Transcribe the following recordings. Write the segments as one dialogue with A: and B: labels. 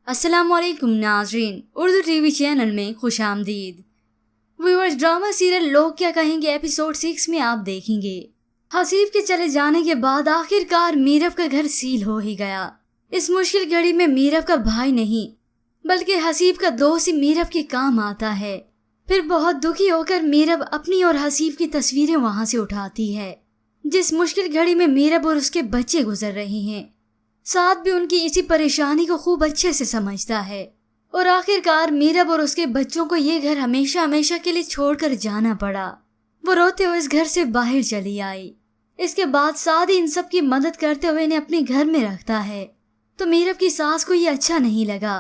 A: अस्सलाम वालेकुम नाज़रीन, उर्दू टीवी चैनल में खुश आमदीद। व्यूअर्स, ड्रामा सीरियल लोग क्या कहेंगे एपिसोड 6 में आप देखेंगे। हसीब के चले जाने के बाद आखिरकार मीरब का घर सील हो ही गया। इस मुश्किल घड़ी में मीरब का भाई नहीं बल्कि हसीब का दोस्त ही मीरब के काम आता है। फिर बहुत दुखी होकर मीरब अपनी और हसीब की तस्वीरें वहां से उठाती है। जिस मुश्किल घड़ी में मीरब और उसके बच्चे गुजर रहे हैं, साथ भी उनकी इसी परेशानी को खूब अच्छे से समझता है। और आखिरकार मीरब और उसके बच्चों को ये घर हमेशा हमेशा के लिए छोड़कर जाना पड़ा। वो रोते हुए इस घर से बाहर चली आई। इसके बाद सादी इन सब की मदद करते हुए इन्हें अपने घर में रखता है। तो मीरब की सास को ये अच्छा नहीं लगा।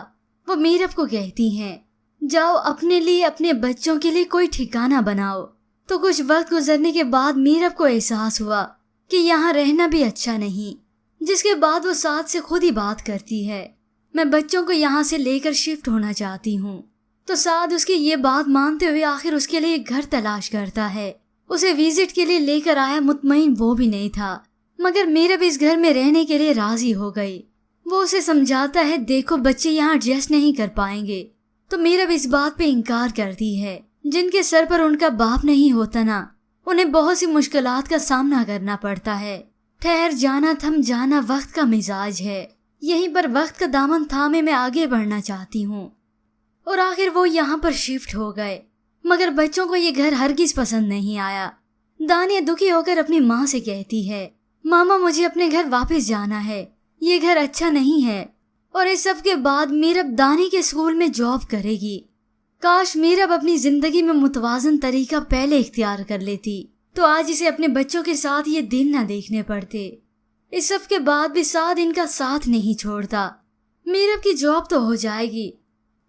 A: वो मीरब को कहती हैं, जाओ अपने लिए अपने बच्चों के लिए कोई ठिकाना बनाओ। तो कुछ वक्त गुजरने के बाद मीरब को एहसास हुआ कि यहाँ रहना भी अच्छा नहीं। जिसके बाद वो साद से खुद ही बात करती है, मैं बच्चों को यहाँ से लेकर शिफ्ट होना चाहती हूँ। तो साद उसकी ये बात मानते हुए आखिर उसके लिए एक घर तलाश करता है। उसे विजिट के लिए लेकर आया, मुतमईन वो भी नहीं था, मगर मीरब इस घर में रहने के लिए राजी हो गई। वो उसे समझाता है, देखो बच्चे यहाँ एडजस्ट नहीं कर पाएंगे। तो मीरब इस बात पे इनकार करती है। जिनके सर पर उनका बाप नहीं होता ना, उन्हें बहुत सी मुश्किलात का सामना करना पड़ता है। ठहर जाना थम जाना वक्त का मिजाज है। यहीं पर वक्त का दामन थामे मैं आगे बढ़ना चाहती हूँ। और आखिर वो यहाँ पर शिफ्ट हो गए, मगर बच्चों को ये घर हरगिज पसंद नहीं आया। दानिया दुखी होकर अपनी माँ से कहती है, मामा मुझे अपने घर वापस जाना है, ये घर अच्छा नहीं है। और इस सब के बाद मीरब दानी के स्कूल में जॉब करेगी। काश मीरब अपनी जिंदगी में मुतवाजन तरीका पहले इख्तियार कर लेती, तो आज इसे अपने बच्चों के साथ ये दिन न देखने पड़ते। इस सब के बाद भी साद इनका साथ नहीं छोड़ता। मीरब की जॉब तो हो जाएगी,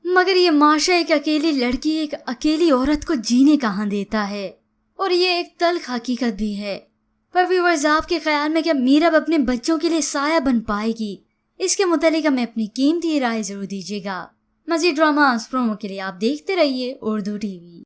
A: मगर ये माशा एक अकेली लड़की, एक अकेली औरत को जीने कहाँ देता है। और ये एक तल्ख हकीकत भी है। पर व्यूअर्स, आपके ख्याल में क्या मीरब अपने बच्चों के लिए साया बन पाएगी? इसके मुतालिक हमें अपनी कीमती राय जरूर दीजिएगा। मज़ीद ड्रामास प्रोमो के लिए आप देखते रहिए उर्दू टीवी।